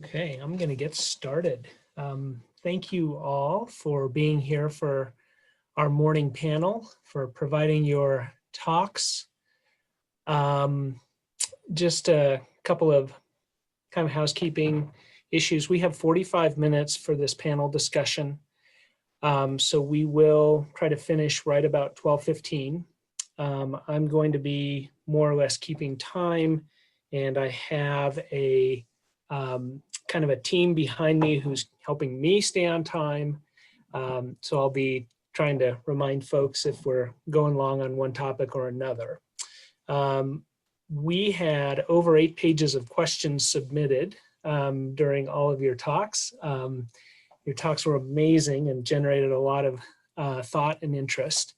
Okay, I'm going to get started. Thank you all for being here for our morning panel, for providing your talks. Just a couple of kind of housekeeping issues. We have 45 minutes for this panel discussion. So we will try to finish right about 12:15. I'm going to be more or less keeping time, and I have a kind of a team behind me who's helping me stay on time. So I'll be trying to remind folks if we're going long on one topic or another. We had over 8 pages of questions submitted during all of your talks. Your talks were amazing and generated a lot of thought and interest.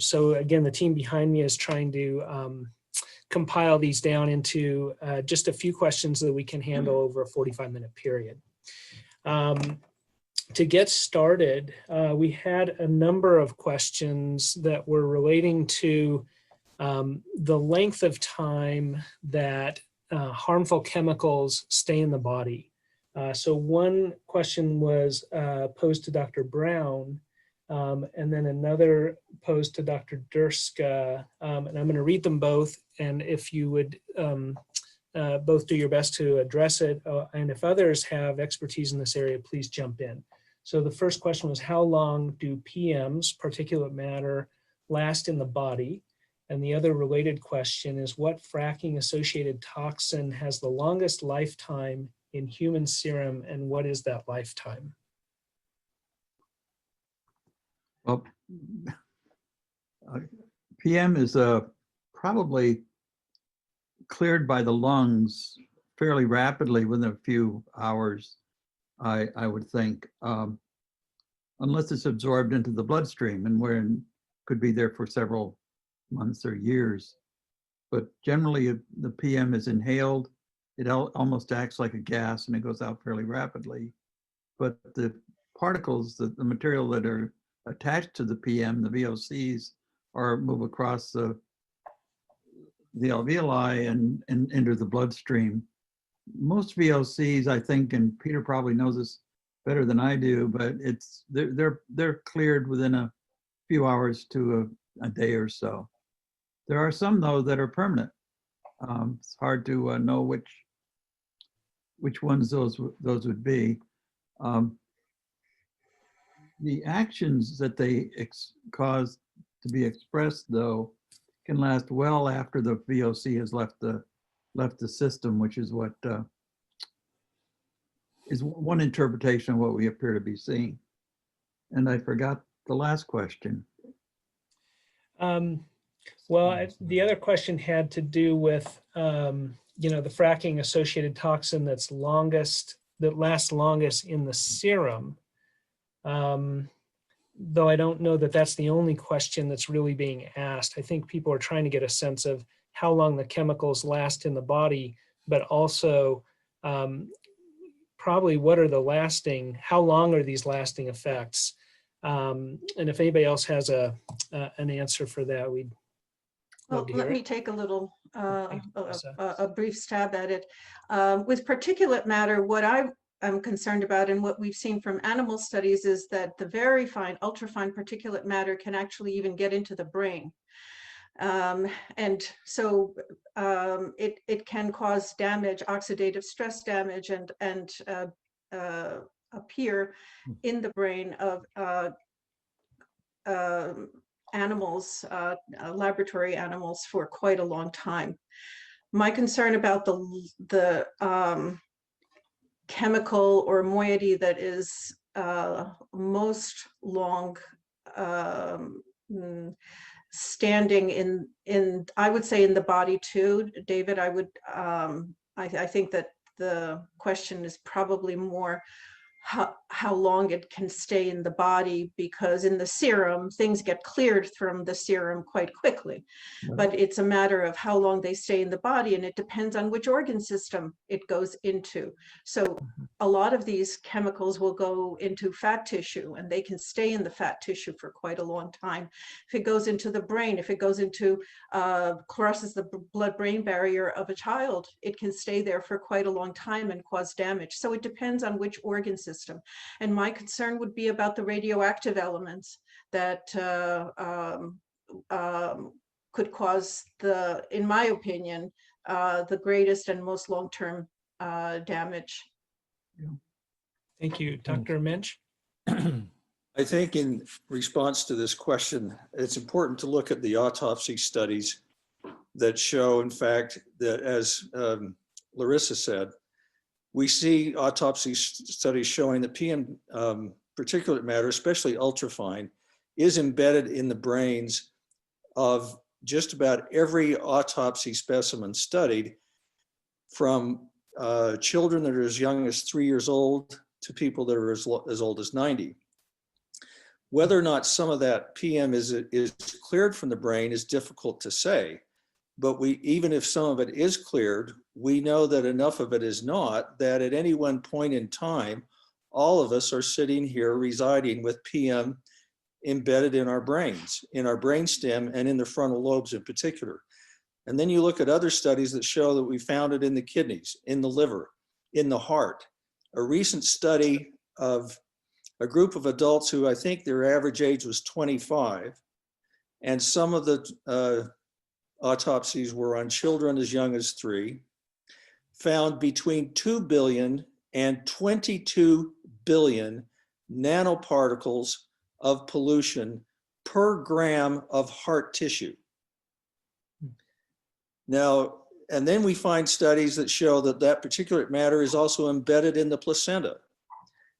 So again, the team behind me is trying to compile these down into just a few questions that we can handle over a 45-minute period. To get started, we had a number of questions that were relating to the length of time that harmful chemicals stay in the body. So one question was posed to Dr. Brown, and then another posed to Dr. Dyrska, and I'm going to read them both, and if you would both do your best to address it, and if others have expertise in this area, please jump in. So the first question was, how long do PMs, particulate matter, last in the body? And the other related question is, what fracking-associated toxin has the longest lifetime in human serum, and what is that lifetime? Well, PM is probably cleared by the lungs fairly rapidly within a few hours, I would think, unless it's absorbed into the bloodstream and where it could be there for several months or years. But generally, the PM is inhaled. It almost acts like a gas and it goes out fairly rapidly. But the particles, the material that are attached to the PM, the VOCs, move across the alveoli and enter the bloodstream. Most VOCs, I think, and Peter probably knows this better than I do, but they're cleared within a few hours to a day or so. There are some, though, that are permanent. It's hard to know which ones those would be. The actions that they cause to be expressed, though, can last well after the VOC has left the system, which is what is one interpretation of what we appear to be seeing. And I forgot the last question. Well, the other question had to do with the fracking-associated toxin that lasts longest in the serum. Though I don't know that that's the only question that's really being asked. I think people are trying to get a sense of how long the chemicals last in the body, but also probably how long are these lasting effects? And if anybody else has an answer for that, we'd love to hear it. Let me take a brief stab at it. With particulate matter, what I'm concerned about and what we've seen from animal studies is that the very fine, ultrafine particulate matter can actually even get into the brain. And so it can cause damage, oxidative stress damage, and appear in the brain of animals, laboratory animals, for quite a long time. My concern about the chemical or moiety that is most long standing in I would say in the body too, David. I think that the question is probably more how long it can stay in the body, because in the serum, things get cleared from the serum quite quickly. Yeah. But it's a matter of how long they stay in the body, and it depends on which organ system it goes into. So a lot of these chemicals will go into fat tissue, and they can stay in the fat tissue for quite a long time. If it goes into the brain, if it goes into, crosses the blood-brain barrier of a child, it can stay there for quite a long time and cause damage. So it depends on which organ system. And my concern would be about the radioactive elements that could cause in my opinion, the greatest and most long-term damage. Thank you, Dr. Moench. I think in response to this question, it's important to look at the autopsy studies that show, in fact, that as Larysa said, we see autopsy studies showing that PM particulate matter, especially ultrafine, is embedded in the brains of just about every autopsy specimen studied, from children that are as young as 3 years old to people that are as old as 90. Whether or not some of that PM is cleared from the brain is difficult to say. But even if some of it is cleared, we know that enough of it is not, that at any one point in time, all of us are sitting here residing with PM embedded in our brains, in our brainstem and in the frontal lobes in particular. And then you look at other studies that show that we found it in the kidneys, in the liver, in the heart. A recent study of a group of adults who I think their average age was 25, and some of the autopsies were on children as young as 3, found between 2 billion and 22 billion nanoparticles of pollution per gram of heart tissue. Now, and then we find studies that show that that particulate matter is also embedded in the placenta.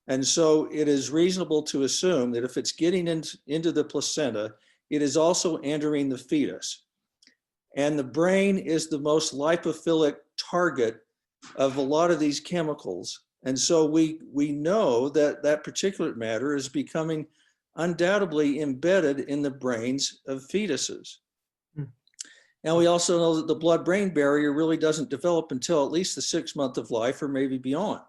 And so it is reasonable to assume that if it's getting into the placenta, it is also entering the fetus. And the brain is the most lipophilic target of a lot of these chemicals. And so we know that that particulate matter is becoming undoubtedly embedded in the brains of fetuses. And we also know that the blood-brain barrier really doesn't develop until at least the 6th month of life or maybe beyond.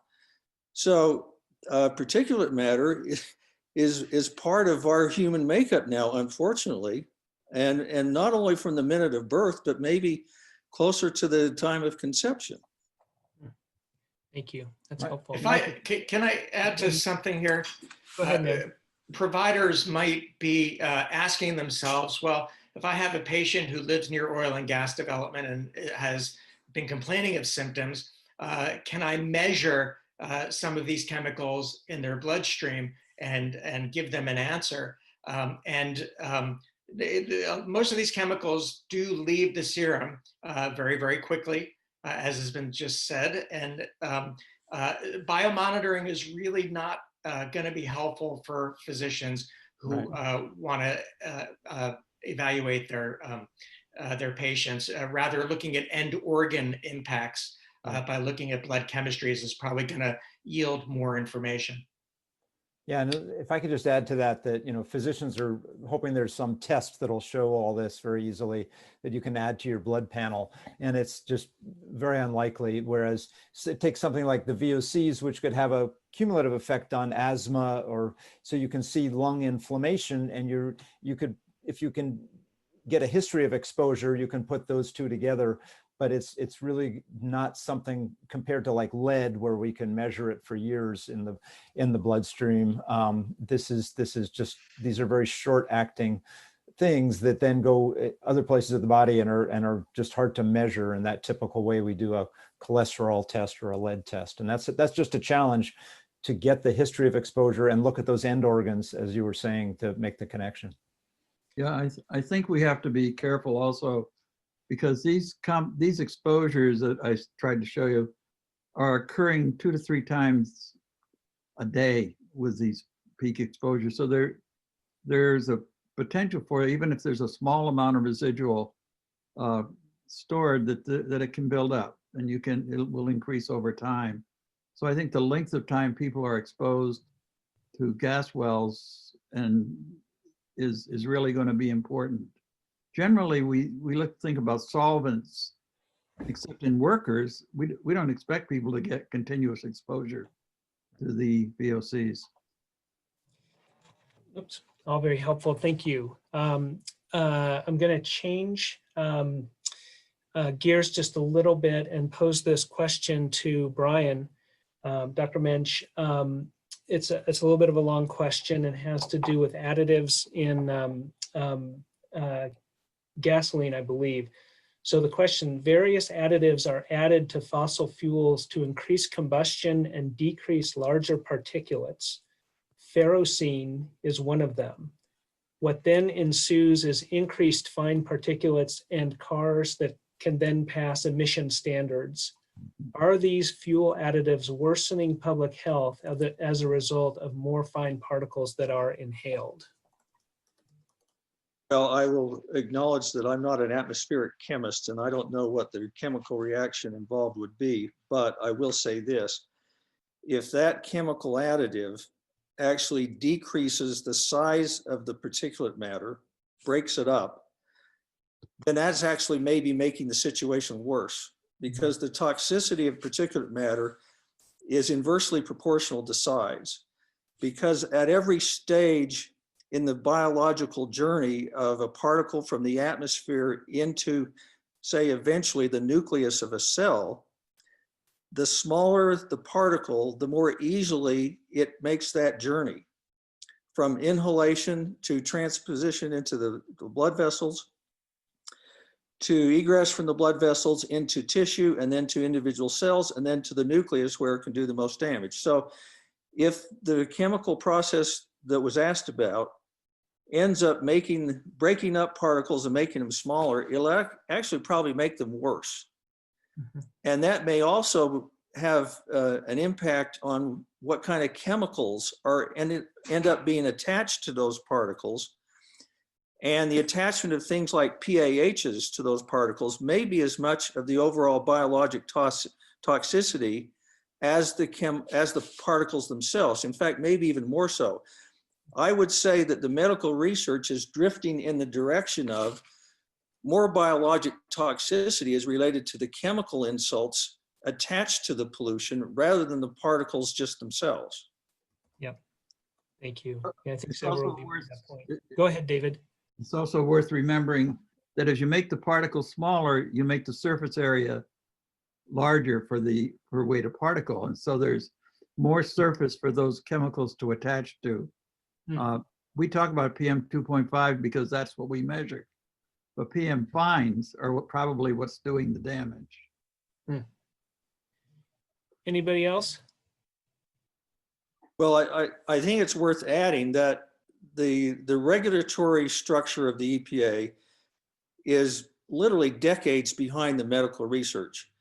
So particulate matter is part of our human makeup now, unfortunately. And not only from the minute of birth, but maybe closer to the time of conception. Thank you. That's helpful. Can I add to something here? Go ahead, Ned. Providers might be asking themselves, well, if I have a patient who lives near oil and gas development and has been complaining of symptoms, can I measure some of these chemicals in their bloodstream and give them an answer? Most of these chemicals do leave the serum very, very quickly, as has been just said. And biomonitoring is really not going to be helpful for physicians who want to evaluate their patients. Rather, looking at end organ impacts by looking at blood chemistries is probably going to yield more information. Yeah, and if I could just add to that, physicians are hoping there's some test that'll show all this very easily that you can add to your blood panel, and it's just very unlikely. Whereas it takes something like the VOCs, which could have a cumulative effect on asthma, or so you can see lung inflammation, and you could, if you can get a history of exposure, you can put those two together. But it's really not something compared to like lead, where we can measure it for years in the bloodstream. This is just, these are very short acting things that then go other places of the body and are just hard to measure in that typical way we do a cholesterol test or a lead test. And that's just a challenge to get the history of exposure and look at those end organs, as you were saying, to make the connection. Yeah, I think we have to be careful also, because these exposures that I tried to show you are occurring 2 to 3 times a day with these peak exposures. So there's a potential for, even if there's a small amount of residual stored, that it can build up, and it will increase over time. So I think the length of time people are exposed to gas wells and is really going to be important. Generally, we think about solvents, except in workers, we don't expect people to get continuous exposure to the VOCs. Oops, all very helpful. Thank you. I'm going to change gears just a little bit and pose this question to Brian. Dr. Moench, it's a little bit of a long question and has to do with additives in gasoline, I believe. So the question, various additives are added to fossil fuels to increase combustion and decrease larger particulates. Ferrocene is one of them. What then ensues is increased fine particulates and cars that can then pass emission standards. Are these fuel additives worsening public health as a result of more fine particles that are inhaled? Well, I will acknowledge that I'm not an atmospheric chemist and I don't know what the chemical reaction involved would be, but I will say this. If that chemical additive actually decreases the size of the particulate matter, breaks it up, then that's actually maybe making the situation worse, because the toxicity of particulate matter is inversely proportional to size. Because at every stage in the biological journey of a particle from the atmosphere into, say, eventually the nucleus of a cell, the smaller the particle, the more easily it makes that journey from inhalation to transposition into the blood vessels, to egress from the blood vessels into tissue, and then to individual cells, and then to the nucleus where it can do the most damage. So if the chemical process that was asked about ends up breaking up particles and making them smaller, it'll actually probably make them worse. Mm-hmm. And that may also have an impact on what kind of chemicals end up being attached to those particles. And the attachment of things like PAHs to those particles may be as much of the overall biologic toxicity as the particles themselves. In fact, maybe even more so. I would say that the medical research is drifting in the direction of more biologic toxicity is related to the chemical insults attached to the pollution rather than the particles just themselves. Yep. Thank you. Yeah, I think several people made that point. Go ahead, David. It's also worth remembering that as you make the particles smaller, you make the surface area larger per weight of particle. And so there's more surface for those chemicals to attach to. We talk about PM 2.5 because that's what we measure. But PM fines are probably what's doing the damage. Anybody else? Well, I think it's worth adding that the regulatory structure of the EPA is literally decades behind the medical research.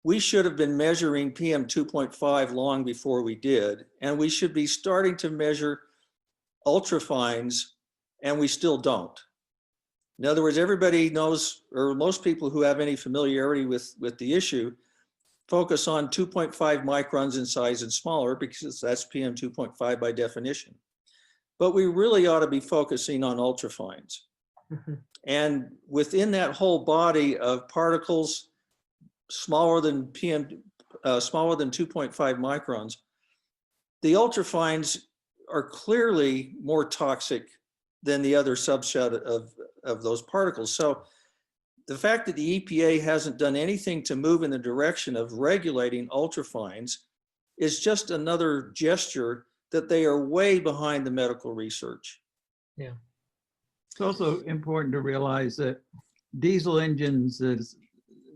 We should have been measuring PM 2.5 long before we did, and we should be starting to measure ultrafines, and we still don't. In other words, everybody knows, or most people who have any familiarity with the issue, focus on 2.5 microns in size and smaller because that's PM 2.5 by definition. But we really ought to be focusing on ultrafines. Mm-hmm. And within that whole body of particles smaller than 2.5 microns, the ultrafines are clearly more toxic than the other subset of those particles. So the fact that the EPA hasn't done anything to move in the direction of regulating ultrafines is just another gesture that they are way behind the medical research. Yeah. It's also important to realize that diesel engines,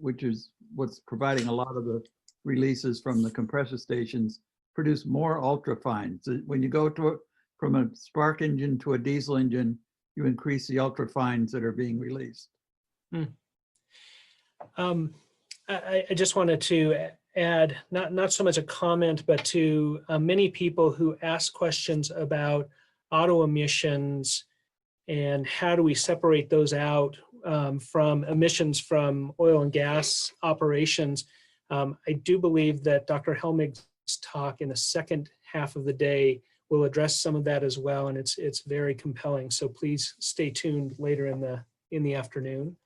which is what's providing a lot of the releases from the compressor stations, produce more ultrafines. When you go from a spark engine to a diesel engine, you increase the ultrafines that are being released. I just wanted to add, not so much a comment, but to many people who ask questions about auto emissions and how do we separate those out from emissions from oil and gas operations. I do believe that Dr. Helmig's talk in the second half of the day will address some of that as well, and it's very compelling. So please stay tuned later in the afternoon.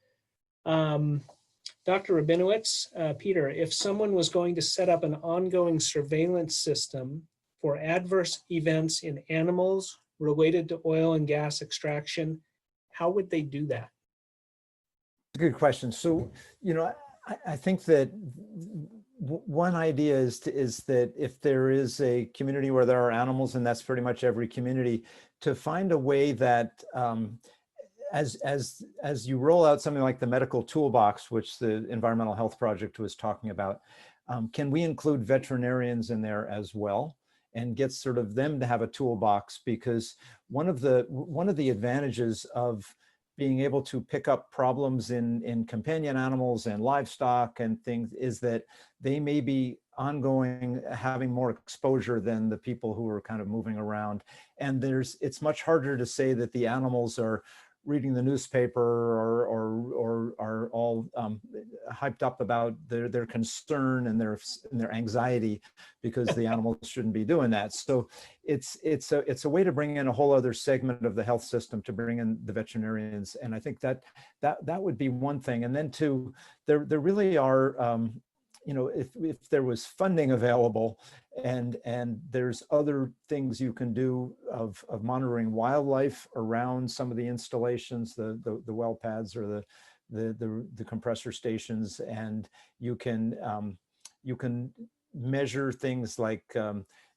Dr. Rabinowitz, Peter, if someone was going to set up an ongoing surveillance system for adverse events in animals related to oil and gas extraction, how would they do that? Good question. So, I think that one idea is that if there is a community where there are animals, and that's pretty much every community, to find a way that as you roll out something like the medical toolbox, which the Environmental Health Project was talking about, can we include veterinarians in there as well and get sort of them to have a toolbox? Because one of the advantages of being able to pick up problems in companion animals and livestock and things is that they may be ongoing, having more exposure than the people who are kind of moving around. And it's much harder to say that the animals are reading the newspaper or are all hyped up about their concern and their anxiety, because the animals shouldn't be doing that. So it's a way to bring in a whole other segment of the health system, to bring in the veterinarians. And I think that would be one thing. And then two, there really are, if there was funding available and there's other things you can do of monitoring wildlife around some of the installations, the well pads or the compressor stations, and you can measure things like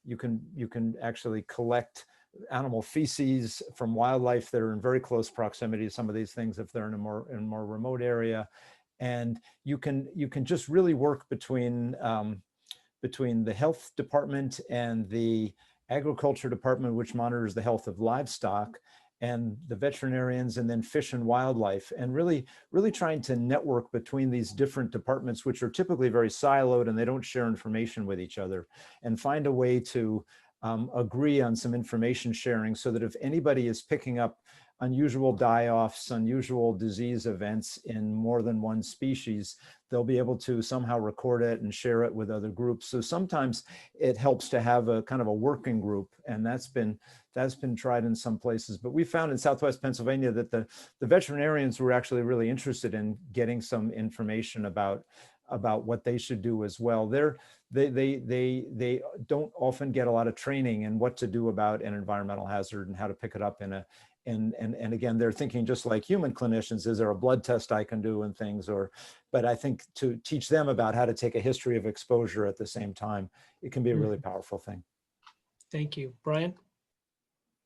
you can actually collect animal feces from wildlife that are in very close proximity to some of these things if they're in a more remote area. And you can just really work between the health department and the agriculture department, which monitors the health of livestock, and the veterinarians, and then fish and wildlife, and really trying to network between these different departments, which are typically very siloed and they don't share information with each other, and find a way to agree on some information sharing, so that if anybody is picking up unusual die-offs, unusual disease events in more than one species, they'll be able to somehow record it and share it with other groups. So sometimes it helps to have a kind of a working group, and that's been tried in some places. But we found in Southwest Pennsylvania that the veterinarians were actually really interested in getting some information about what they should do as well. They don't often get a lot of training in what to do about an environmental hazard and how to pick it up and again, they're thinking just like human clinicians, is there a blood test I can do and things, but I think to teach them about how to take a history of exposure at the same time, it can be a really powerful thing. Thank you. Brian?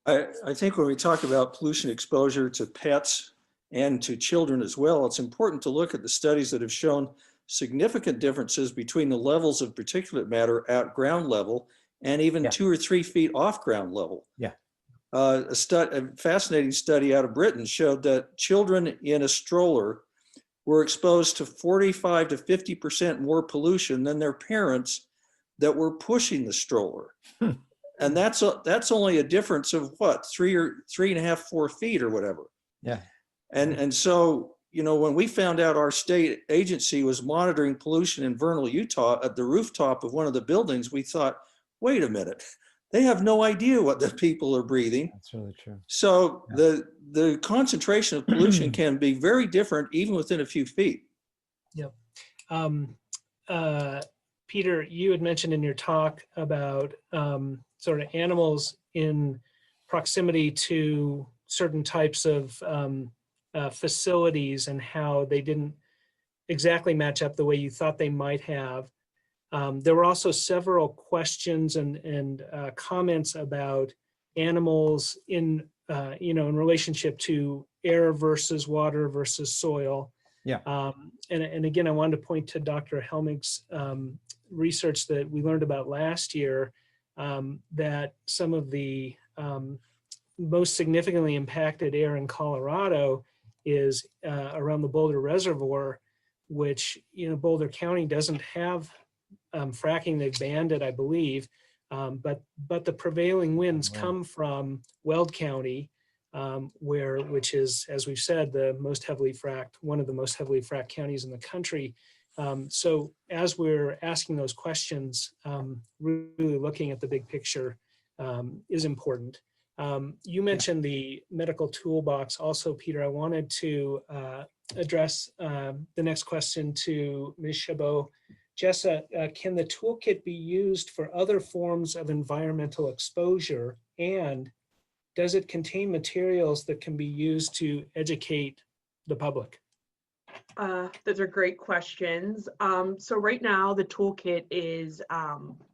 I think when we talk about pollution exposure to pets and to children as well, it's important to look at the studies that have shown significant differences between the levels of particulate matter at ground level and even 2 or 3 feet off ground level. Yeah. A fascinating study out of Britain showed that children in a stroller were exposed to 45 to 50% more pollution than their parents that were pushing the stroller. And that's only a difference of what, 3.5, 4 feet or whatever. Yeah. And so, when we found out our state agency was monitoring pollution in Vernal, Utah at the rooftop of one of the buildings, we thought, wait a minute. They have no idea what the people are breathing. That's really true. So the concentration of pollution can be very different even within a few feet. Yep. Peter, you had mentioned in your talk about sort of animals in proximity to certain types of facilities and how they didn't exactly match up the way you thought they might have. There were also several questions and comments about animals in relationship to air versus water versus soil. Yeah. And again, I wanted to point to Dr. Helmig's research that we learned about last year, that some of the most significantly impacted air in Colorado is around the Boulder Reservoir, which Boulder County doesn't have fracking. They've banned it, I believe, but the prevailing winds come from Weld County, which is, as we've said, one of the most heavily fracked counties in the country. So as we're asking those questions, really looking at the big picture is important. You mentioned the medical toolbox also, Peter. I wanted to address the next question to Ms. Chabeau. Jessa, can the toolkit be used for other forms of environmental exposure? And does it contain materials that can be used to educate the public? Those are great questions. So right now the toolkit is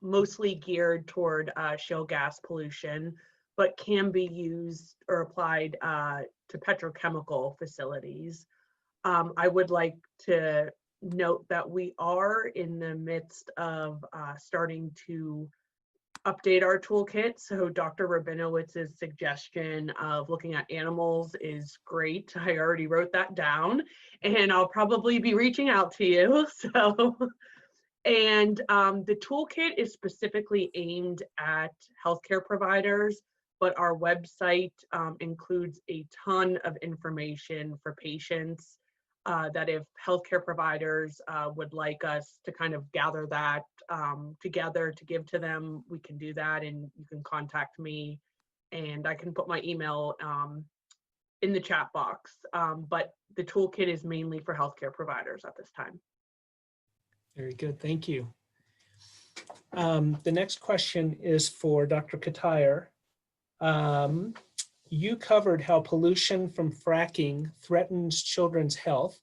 mostly geared toward shale gas pollution, but can be used or applied to petrochemical facilities. I would like to note that we are in the midst of starting to update our toolkit. So Dr. Rabinowitz's suggestion of looking at animals is great. I already wrote that down and I'll probably be reaching out to you. So, and the toolkit is specifically aimed at healthcare providers, but our website includes a ton of information for patients that if healthcare providers would like us to kind of gather that together to give to them, we can do that, and you can contact me and I can put my email in the chat box. But the toolkit is mainly for healthcare providers at this time. Very good, thank you. The next question is for Dr. Ketyer. You covered how pollution from fracking threatens children's health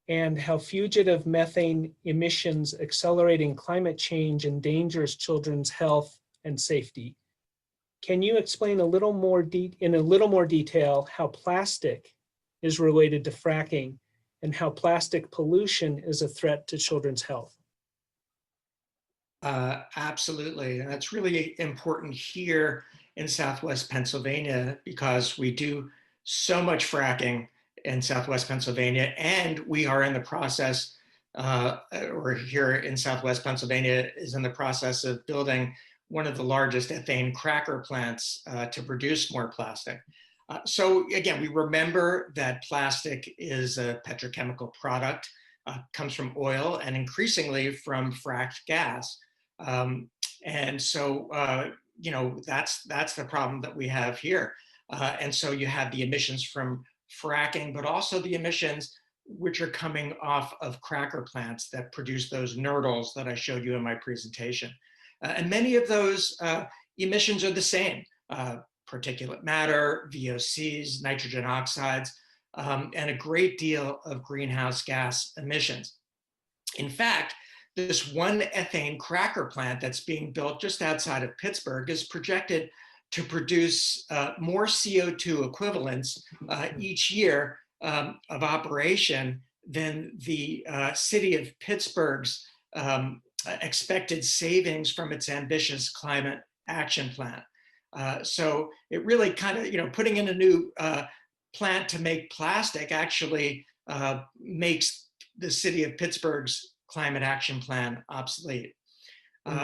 and how fugitive methane emissions accelerating climate change endangers children's health and safety. Can you explain in a little more detail how plastic is related to fracking and how plastic pollution is a threat to children's health? Absolutely, and that's really important here in Southwest Pennsylvania because we do so much fracking in Southwest Pennsylvania, and we are in the process, or here in Southwest Pennsylvania is in the process of building one of the largest ethane cracker plants to produce more plastic. So again, we remember that plastic is a petrochemical product, comes from oil and increasingly from fracked gas. And so, you know, that's the problem that we have here. And so you have the emissions from fracking, but also the emissions which are coming off of cracker plants that produce those nurdles that I showed you in my presentation. And many of those emissions are the same, particulate matter, VOCs, nitrogen oxides, and a great deal of greenhouse gas emissions. In fact, this one ethane cracker plant that's being built just outside of Pittsburgh is projected to produce more CO2 equivalents each year of operation than the city of Pittsburgh's expected savings from its ambitious climate action plan. So it really kind of, you know, putting in a new plant to make plastic actually makes the city of Pittsburgh's climate action plan obsolete.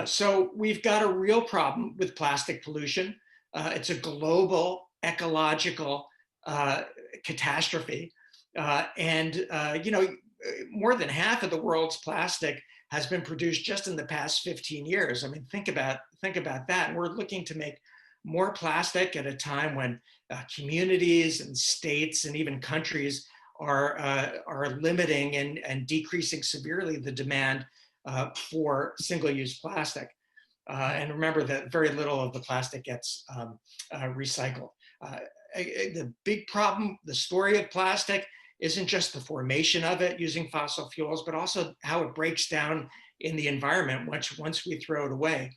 So we've got a real problem with plastic pollution. It's a global ecological catastrophe. You know, more than half of the world's plastic has been produced just in the past 15 years. I mean, think about that. And we're looking to make more plastic at a time when communities and states and even countries are limiting and decreasing severely the demand for single-use plastic. And remember that very little of the plastic gets recycled. The big problem, the story of plastic, isn't just the formation of it using fossil fuels, but also how it breaks down in the environment once we throw it away.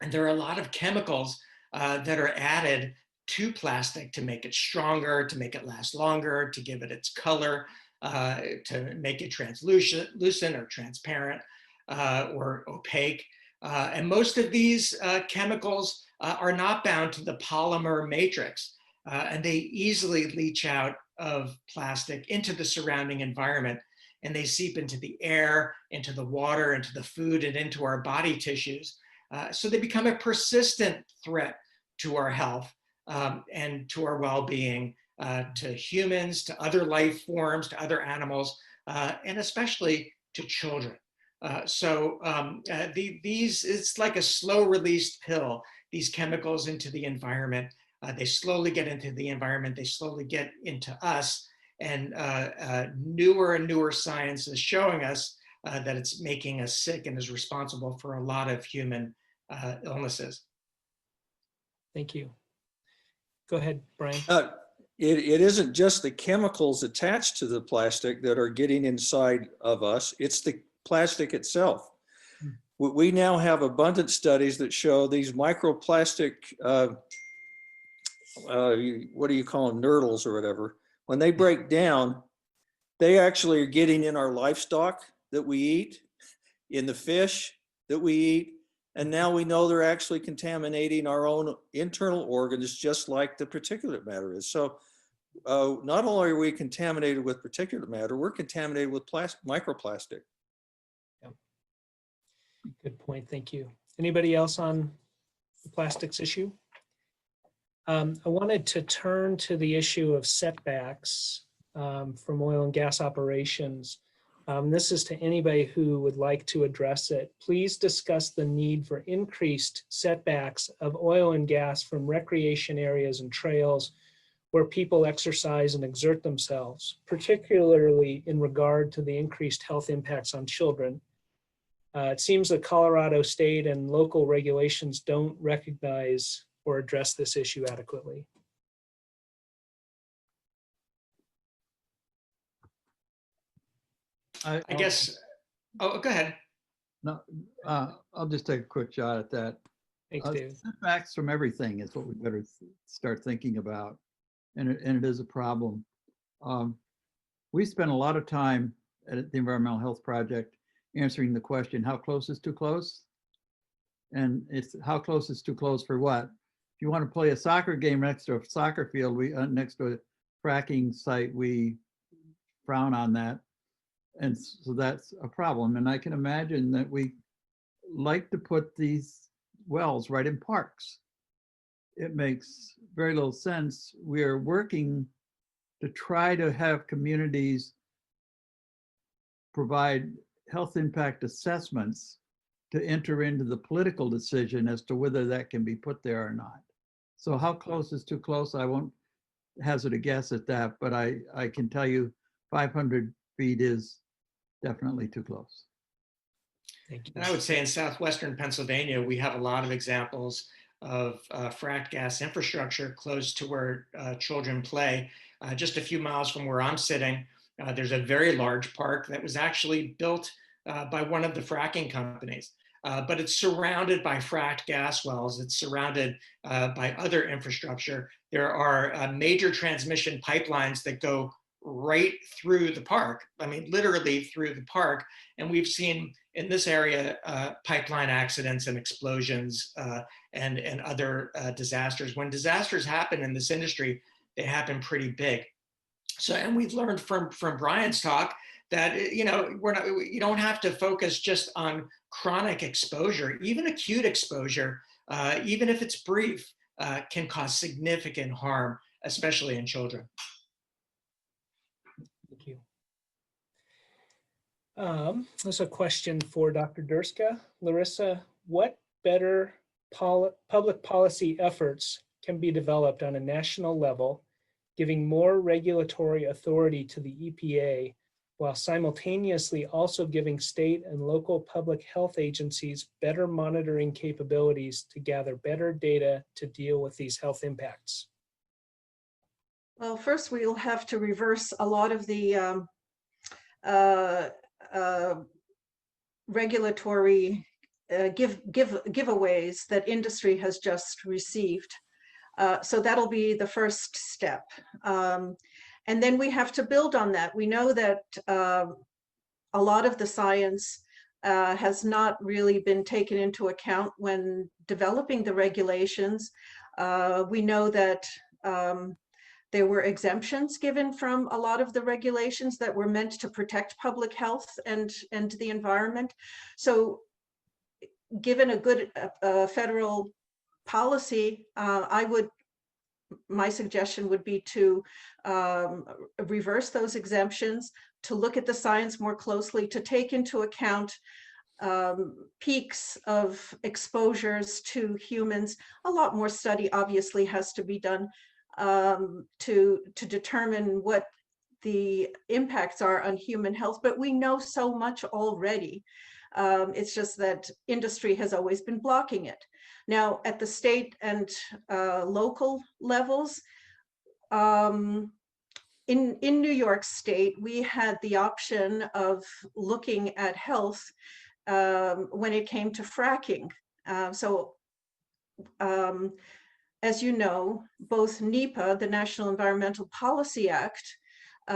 And there are a lot of chemicals that are added to plastic to make it stronger, to make it last longer, to give it its color, to make it translucent or transparent or opaque. And most of these chemicals are not bound to the polymer matrix, and they easily leach out of plastic into the surrounding environment, and they seep into the air, into the water, into the food, and into our body tissues. So they become a persistent threat to our health and to our well-being, to humans, to other life forms, to other animals, and especially to children. These, it's like a slow released pill, these chemicals into the environment. They slowly get into the environment, they slowly get into us, and newer and newer science is showing us that it's making us sick and is responsible for a lot of human illnesses. Thank you. Go ahead, Brian. It isn't just the chemicals attached to the plastic that are getting inside of us, it's the plastic itself. We now have abundant studies that show these microplastic, what do you call them, nurdles or whatever, when they break down, they actually are getting in our livestock that we eat, in the fish that we eat, and now we know they're actually contaminating our own internal organs, just like the particulate matter is. So not only are we contaminated with particulate matter, we're contaminated with microplastic. Yeah. Good point, thank you. Anybody else on the plastics issue? I wanted to turn to the issue of setbacks from oil and gas operations. This is to anybody who would like to address it. Please discuss the need for increased setbacks of oil and gas from recreation areas and trails where people exercise and exert themselves, particularly in regard to the increased health impacts on children. It seems that Colorado state and local regulations don't recognize or address this issue adequately. I guess, oh, go ahead. No, I'll just take a quick shot at that. Thanks, David. Setbacks from everything is what we better start thinking about, and it is a problem. We spent a lot of time at the Environmental Health Project answering the question, how close is too close? And it's how close is too close for what? If you want to play a soccer game next to a soccer field, next to a fracking site, we frown on that. And so that's a problem. And I can imagine that we like to put these wells right in parks. It makes very little sense. We're working to try to have communities provide health impact assessments to enter into the political decision as to whether that can be put there or not. So how close is too close? I won't hazard a guess at that, but I can tell you 500 feet is definitely too close. Thank you. And I would say in southwestern Pennsylvania, we have a lot of examples of fracked gas infrastructure close to where children play. Just a few miles from where I'm sitting, there's a very large park that was actually built by one of the fracking companies. But it's surrounded by fracked gas wells. It's surrounded by other infrastructure. There are major transmission pipelines that go right through the park. I mean, literally through the park. And we've seen in this area pipeline accidents and explosions and other disasters. When disasters happen in this industry, they happen pretty big. So, and we've learned from Brian's talk that, you know, you don't have to focus just on chronic exposure. Even acute exposure, even if it's brief, can cause significant harm, especially in children. Thank you. There's a question for Dr. Dyrska. Larysa, what better public policy efforts can be developed on a national level, giving more regulatory authority to the EPA, while simultaneously also giving state and local public health agencies better monitoring capabilities to gather better data to deal with these health impacts? Well, first we'll have to reverse a lot of the regulatory giveaways that industry has just received. So that'll be the first step. And then we have to build on that. We know that a lot of the science has not really been taken into account when developing the regulations. We know that there were exemptions given from a lot of the regulations that were meant to protect public health and the environment. So given a good federal policy, my suggestion would be to reverse those exemptions, to look at the science more closely, to take into account peaks of exposures to humans. A lot more study obviously has to be done to determine what the impacts are on human health, but we know so much already. It's just that industry has always been blocking it. Now, at the state and local levels, in New York State, we had the option of looking at health when it came to fracking. As you know, both NEPA, the National Environmental Policy Act,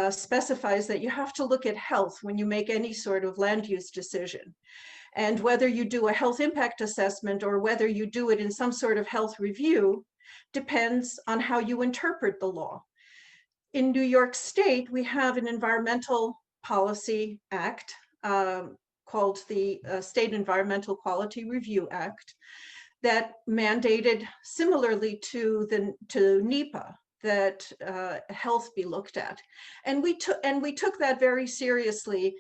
specifies that you have to look at health when you make any sort of land use decision. And whether you do a health impact assessment or whether you do it in some sort of health review depends on how you interpret the law. In New York State, we have an Environmental Policy Act called the State Environmental Quality Review Act that mandated, similarly to NEPA, that health be looked at, and we took that very seriously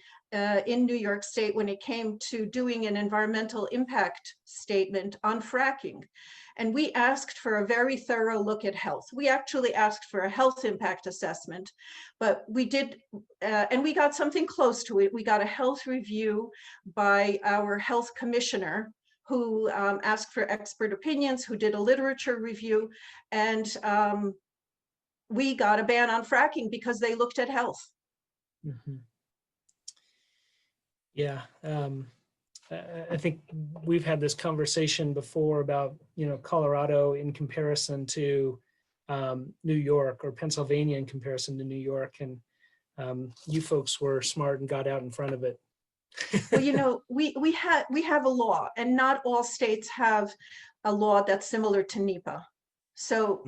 in New York State when it came to doing an environmental impact statement on fracking, and we asked for a very thorough look at health. We actually asked for a health impact assessment, but we did, and we got something close to it. We got a health review by our health commissioner, who asked for expert opinions, who did a literature review, and we got a ban on fracking because they looked at health. Mm-hmm. Yeah, I think we've had this conversation before about, Colorado in comparison to New York, or Pennsylvania in comparison to New York, and you folks were smart and got out in front of it. Well, we have a law, and not all states have a law that's similar to NEPA. So,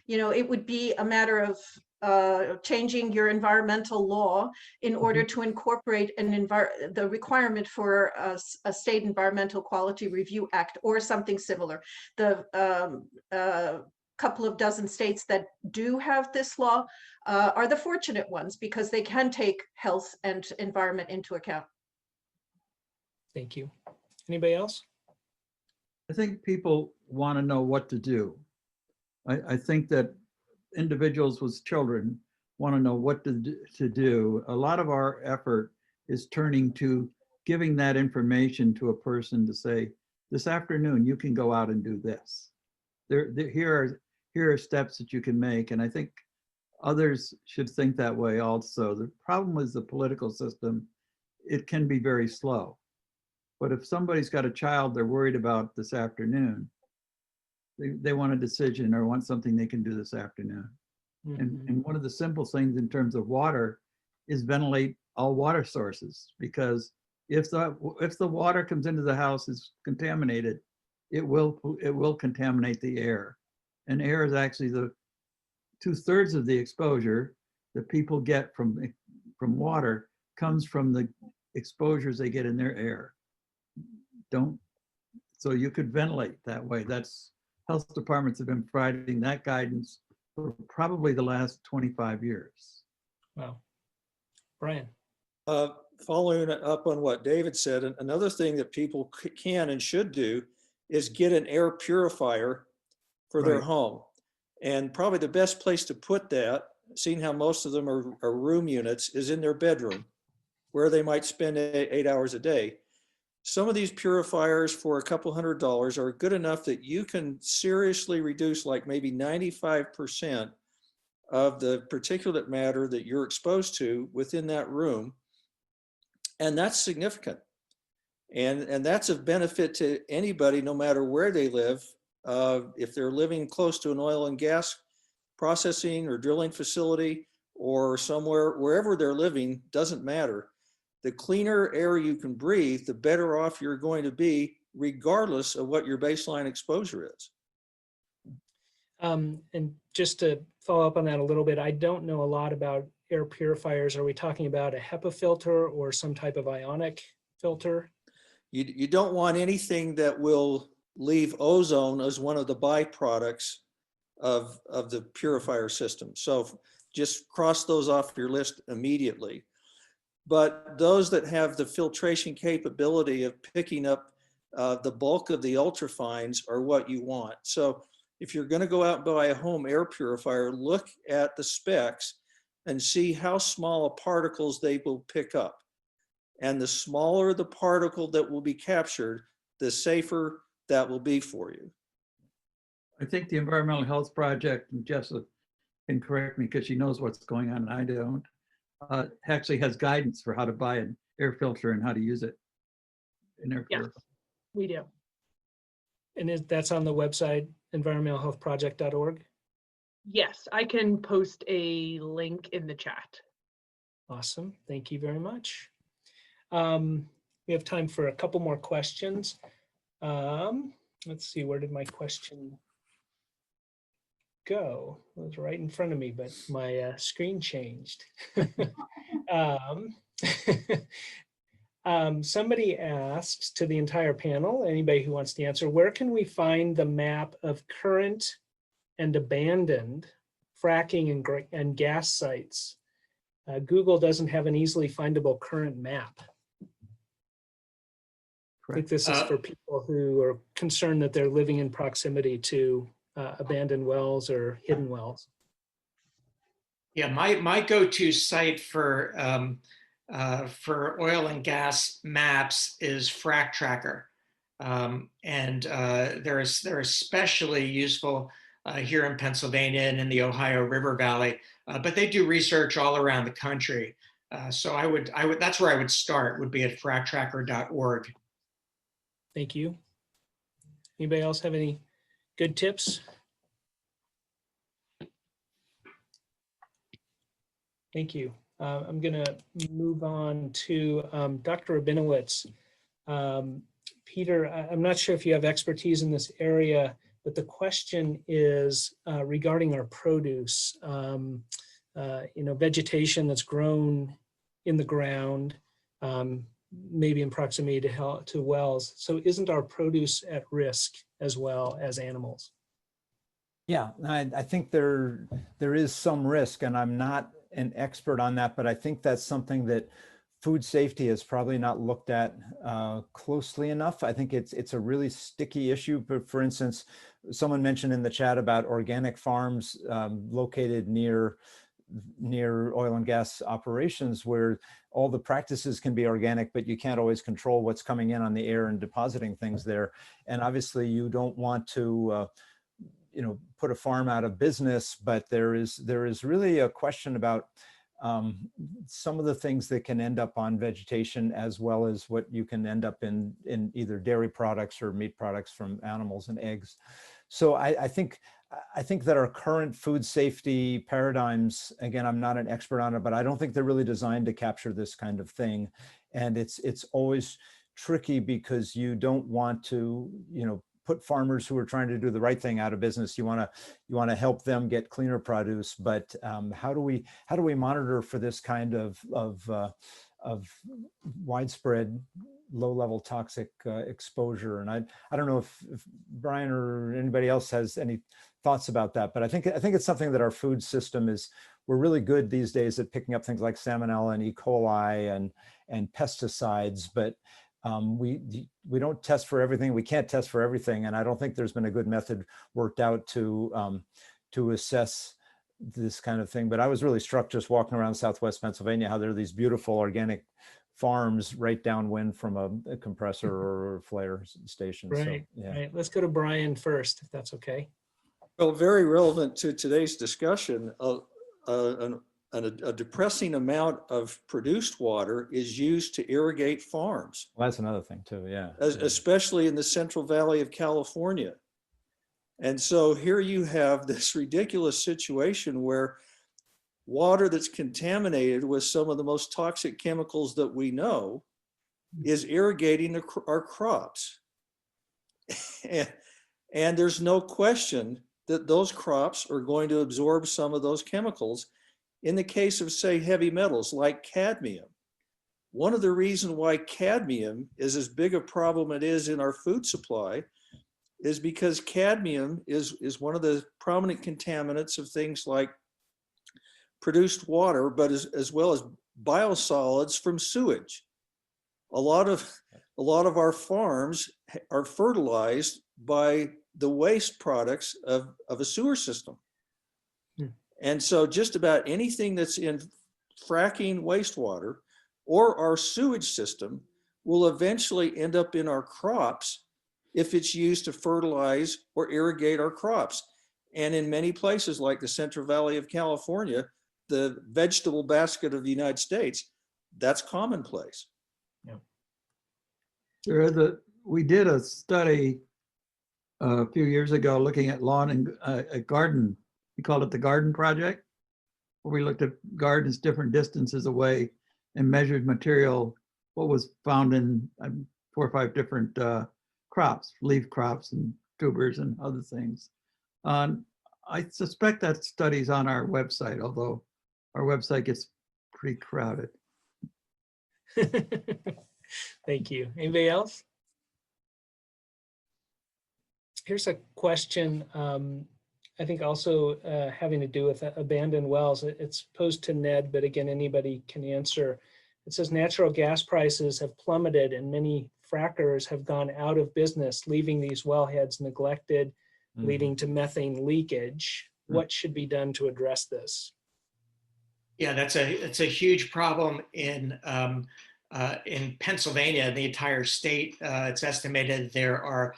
it would be a matter of changing your environmental law in order to incorporate the requirement for a state environmental quality review act or something similar. The couple of dozen states that do have this law are the fortunate ones because they can take health and environment into account. Thank you. Anybody else? I think people want to know what to do. I think that individuals with children want to know what to do. A lot of our effort is turning to giving that information to a person to say, this afternoon, you can go out and do this. Here are steps that you can make. And I think others should think that way also. The problem is the political system. It can be very slow. But if somebody's got a child they're worried about this afternoon, they want a decision or want something they can do this afternoon. Mm-hmm. And one of the simple things in terms of water is ventilate all water sources, because if the water comes into the house is contaminated, it will contaminate the air. And air is actually the 2/3 of the exposure that people get from water comes from the exposures they get in their air. So you could ventilate that way. That's health departments have been providing that guidance for probably the last 25 years. Wow. Brian. Following up on what David said, another thing that people can and should do is get an air purifier for their home. And probably the best place to put that, seeing how most of them are room units, is in their bedroom, where they might spend 8 hours a day. Some of these purifiers for a couple $100 are good enough that you can seriously reduce like maybe 95% of the particulate matter that you're exposed to within that room. And that's significant. And that's of benefit to anybody, no matter where they live. If they're living close to an oil and gas processing or drilling facility, or somewhere, wherever they're living, doesn't matter. The cleaner air you can breathe, the better off you're going to be, regardless of what your baseline exposure is. And just to follow up on that a little bit, I don't know a lot about air purifiers. Are we talking about a HEPA filter or some type of ionic filter? You don't want anything that will leave ozone as one of the byproducts of the purifier system. So just cross those off your list immediately. but those that have the filtration capability of picking up the bulk of the ultrafines are what you want. So if you're going to go out and buy a home air purifier, look at the specs and see how small particles they will pick up. And the smaller the particle that will be captured, the safer that will be for you. I think the Environmental Health Project, and Jessa can correct me because she knows what's going on and I don't, actually has guidance for how to buy an air filter and how to use it in air Yes, purifier. we do. And that's on the website, environmentalhealthproject.org. Yes, I can post a link in the chat. Awesome. Thank you very much. We have time for a couple more questions. Let's see, where did my question go? It was right in front of me, but my screen changed. Somebody asks to the entire panel, anybody who wants to answer, where can we find the map of current and abandoned fracking and gas sites? Google doesn't have an easily findable current map. I think this is for people who are concerned that they're living in proximity to abandoned wells or hidden wells. Yeah, my go-to site for oil and gas maps is Frac Tracker, and they're especially useful here in Pennsylvania and in the Ohio River Valley, but they do research all around the country. So I would that's where I would start, would be at fractracker.org. Thank you. Anybody else have any good tips? Thank you. I'm going to move on to Dr. Rabinowitz. Peter, I'm not sure if you have expertise in this area, but the question is regarding our produce. Vegetation that's grown in the ground, maybe in proximity to wells. So isn't our produce at risk as well as animals? Yeah, I think there is some risk, and I'm not an expert on that, but I think that's something that food safety has probably not looked at closely enough. I think it's a really sticky issue. But for instance, someone mentioned in the chat about organic farms located near oil and gas operations, where all the practices can be organic, but you can't always control what's coming in on the air and depositing things there. And obviously you don't want to put a farm out of business, but there is really a question about some of the things that can end up on vegetation, as well as what you can end up in either dairy products or meat products from animals and eggs. So I think that our current food safety paradigms, again, I'm not an expert on it, but I don't think they're really designed to capture this kind of thing. And it's always tricky because you don't want to, put farmers who are trying to do the right thing out of business. You want to help them get cleaner produce, but how do we monitor for this kind of widespread low-level toxic exposure? And I don't know if Brian or anybody else has any thoughts about that, but I think it's something that our food system we're really good these days at picking up things like salmonella and E. coli and pesticides, but we don't test for everything. We can't test for everything, and I don't think there's been a good method worked out to assess this kind of thing. But I was really struck just walking around Southwest Pennsylvania how there are these beautiful organic farms right downwind from a compressor or a flare station. Right, so, yeah. Right. Let's go to Brian first, if that's okay. Well, very relevant to today's discussion, a depressing amount of produced water is used to irrigate farms. Well, that's another thing too, yeah. Especially in the Central Valley of California. And so here you have this ridiculous situation where water that's contaminated with some of the most toxic chemicals that we know is irrigating our crops. And there's no question that those crops are going to absorb some of those chemicals. In the case of, say, heavy metals like cadmium, one of the reasons why cadmium is as big a problem it is in our food supply is because cadmium is one of the prominent contaminants of things like produced water, but as well as biosolids from sewage. A lot of our farms are fertilized by the waste products of a sewer system. And so just about anything that's in fracking wastewater or our sewage system will eventually end up in our crops if it's used to fertilize or irrigate our crops. And in many places like the Central Valley of California, the vegetable basket of the United States, that's commonplace. We did a study a few years ago looking at lawn and garden. We called it the Garden Project, where we looked at gardens different distances away and measured material, what was found in 4 or 5 different crops, leaf crops and tubers and other things. I suspect that study's on our website, although our website gets pretty crowded. Thank you. Anybody else? Here's a question, I think also having to do with abandoned wells. It's posed to Ned, but again, anybody can answer. It says natural gas prices have plummeted and many frackers have gone out of business, leaving these wellheads neglected, leading to methane leakage. What should be done to address this? Yeah, it's a huge problem in Pennsylvania, the entire state. It's estimated there are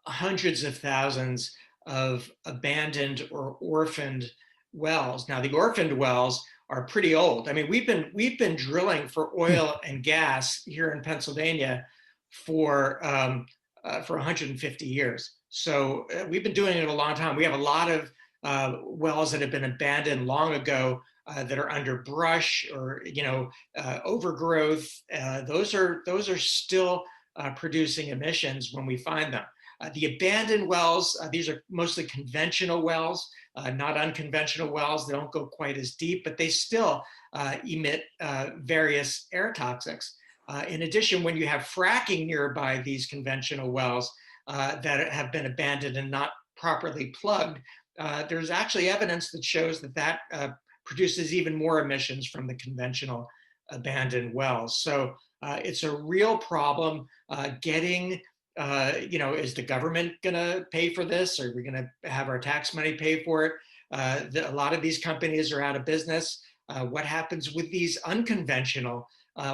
hundreds of thousands of abandoned or orphaned wells. Now, the orphaned wells are pretty old. I mean, we've been drilling for oil and gas here in Pennsylvania for 150 years. So we've been doing it a long time. We have a lot of wells that have been abandoned long ago that are under brush or overgrowth. Those are still producing emissions when we find them. The abandoned wells, these are mostly conventional wells, not unconventional wells. They don't go quite as deep, but they still emit various air toxics. In addition, when you have fracking nearby these conventional wells that have been abandoned and not properly plugged, there's actually evidence that shows that produces even more emissions from the conventional abandoned wells. So it's a real problem getting, is the government gonna pay for this? Or are we gonna have our tax money pay for it? A lot of these companies are out of business. What happens with these unconventional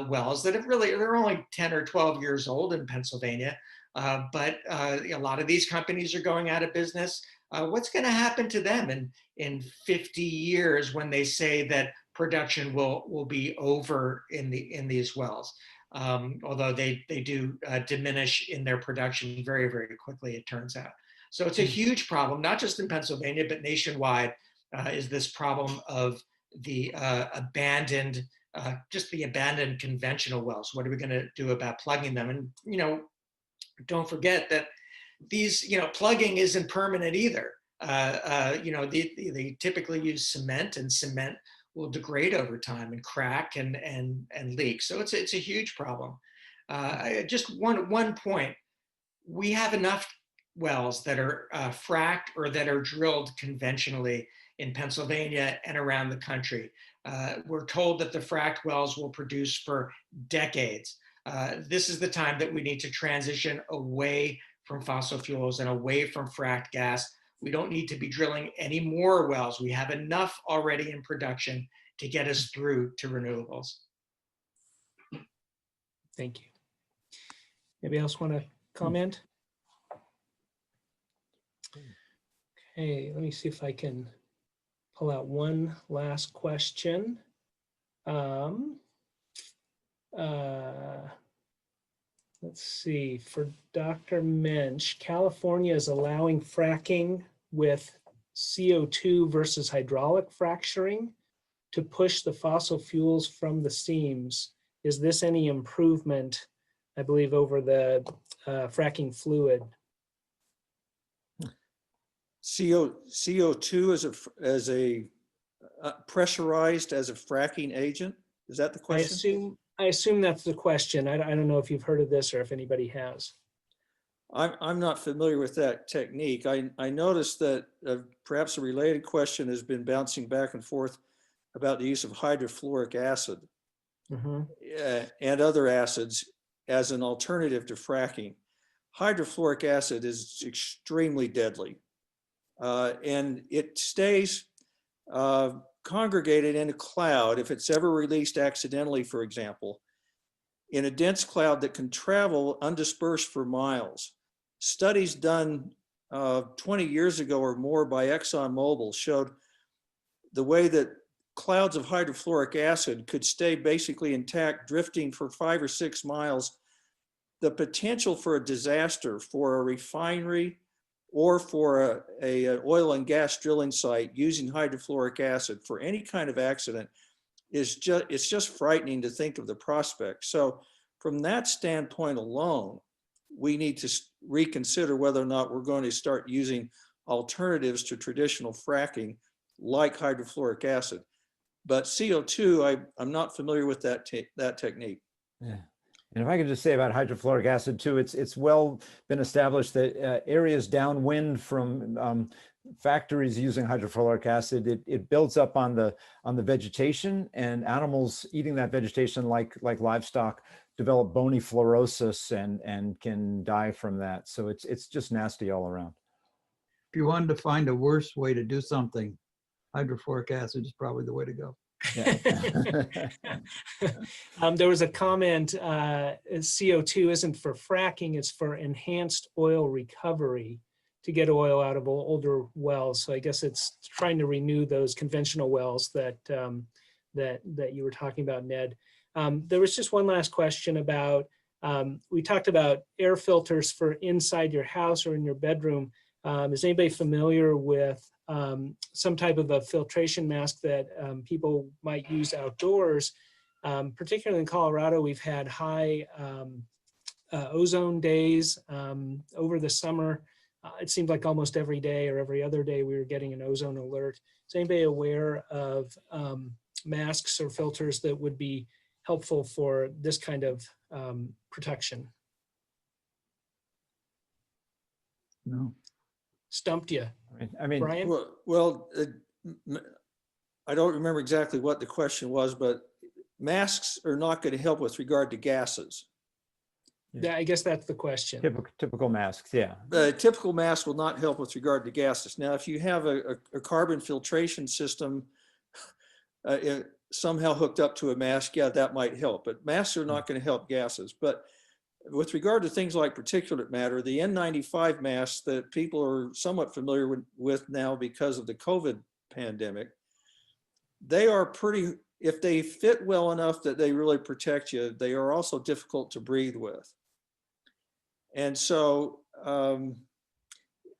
wells that they're only 10 or 12 years old in Pennsylvania, but a lot of these companies are going out of business. What's going to happen to them in 50 years when they say that production will be over in these wells? Although they do diminish in their production very, very quickly, it turns out. So it's a huge problem, not just in Pennsylvania, but nationwide is this problem of the abandoned conventional wells. What are we going to do about plugging them? And, don't forget that these, plugging isn't permanent either. They typically use cement, and cement will degrade over time and crack and leak. So it's a huge problem. Just one point: we have enough wells that are fracked or that are drilled conventionally in Pennsylvania and around the country. We're told that the fracked wells will produce for decades. This is the time that we need to transition away from fossil fuels and away from fracked gas. We don't need to be drilling any more wells. We have enough already in production to get us through to renewables. Thank you. Anybody else want to comment? Okay, let me see if I can pull out one last question. Let's see, for Dr. Moench, California is allowing fracking with CO2 versus hydraulic fracturing to push the fossil fuels from the seams. Is this any improvement, I believe, over the fracking fluid? CO2 as a pressurized as a fracking agent? Is that the question? I assume that's the question. I don't know if you've heard of this or if anybody has. I'm not familiar with that technique. I noticed that perhaps a related question has been bouncing back and forth about the use of hydrofluoric acid Mhm. and other acids as an alternative to fracking. Hydrofluoric acid is extremely deadly, and it stays congregated in a cloud if it's ever released accidentally, for example, in a dense cloud that can travel undispersed for miles. Studies done 20 years ago or more by ExxonMobil showed the way that clouds of hydrofluoric acid could stay basically intact, drifting for 5 or 6 miles. The potential for a disaster for a refinery or for a oil and gas drilling site using hydrofluoric acid for any kind of accident is it's just frightening to think of the prospect. So from that standpoint alone, we need to reconsider whether or not we're going to start using alternatives to traditional fracking like hydrofluoric acid. But CO2, I'm not familiar with that technique. Yeah. And if I could just say about hydrofluoric acid too, it's well been established that areas downwind from factories using hydrofluoric acid, it builds up on the vegetation, and animals eating that vegetation, like livestock, develop bony fluorosis and can die from that. So it's just nasty all around. If you wanted to find a worse way to do something, hydrofluoric acid is probably the way to go. Yeah. There was a comment, CO2 isn't for fracking, it's for enhanced oil recovery to get oil out of older wells. So I guess it's trying to renew those conventional wells that you were talking about, Ned. There was just one last question about, we talked about air filters for inside your house or in your bedroom. Is anybody familiar with some type of a filtration mask that people might use outdoors? Particularly in Colorado, we've had high ozone days over the summer. It seemed like almost every day or every other day we were getting an ozone alert. Is anybody aware of masks or filters that would be helpful for this kind of protection? No. Stumped you, I mean, Brian? Well, I don't remember exactly what the question was, but masks are not going to help with regard to gases. Yeah, I guess that's the question. typical masks, yeah. The typical mask will not help with regard to gases. Now, if you have a carbon filtration system somehow hooked up to a mask, yeah, that might help. But masks are not going to help gases. But with regard to things like particulate matter, the N95 masks that people are somewhat familiar with now because of the COVID pandemic, they are pretty, if they fit well enough that they really protect you, they are also difficult to breathe with. And so,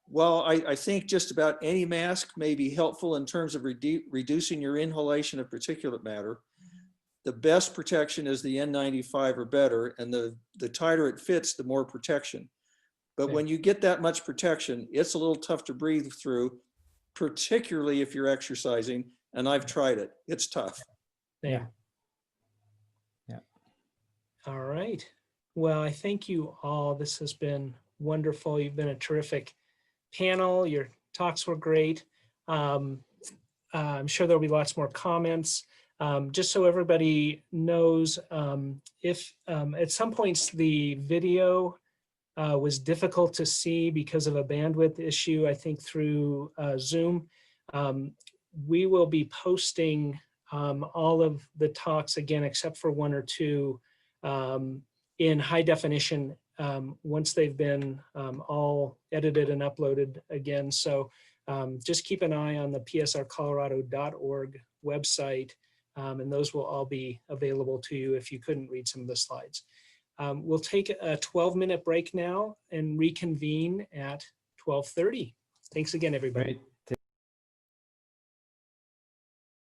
while I think just about any mask may be helpful in terms of reducing your inhalation of particulate matter, the best protection is the N95 or better, and the tighter it fits, the more protection. But Okay. when you get that much protection, it's a little tough to breathe through, particularly if you're exercising, and I've tried it. It's tough. Yeah. Yeah. All right. Well, I thank you all. This has been wonderful. You've been a terrific panel. Your talks were great. I'm sure there'll be lots more comments. Just so everybody knows, if at some points the video was difficult to see because of a bandwidth issue, I think through Zoom, we will be posting all of the talks again, except for one or two, in high definition once they've been all edited and uploaded again. So just keep an eye on the psrcolorado.org website, and those will all be available to you if you couldn't read some of the slides. We'll take a 12-minute break now and reconvene at 12:30. Thanks again, everybody. Great.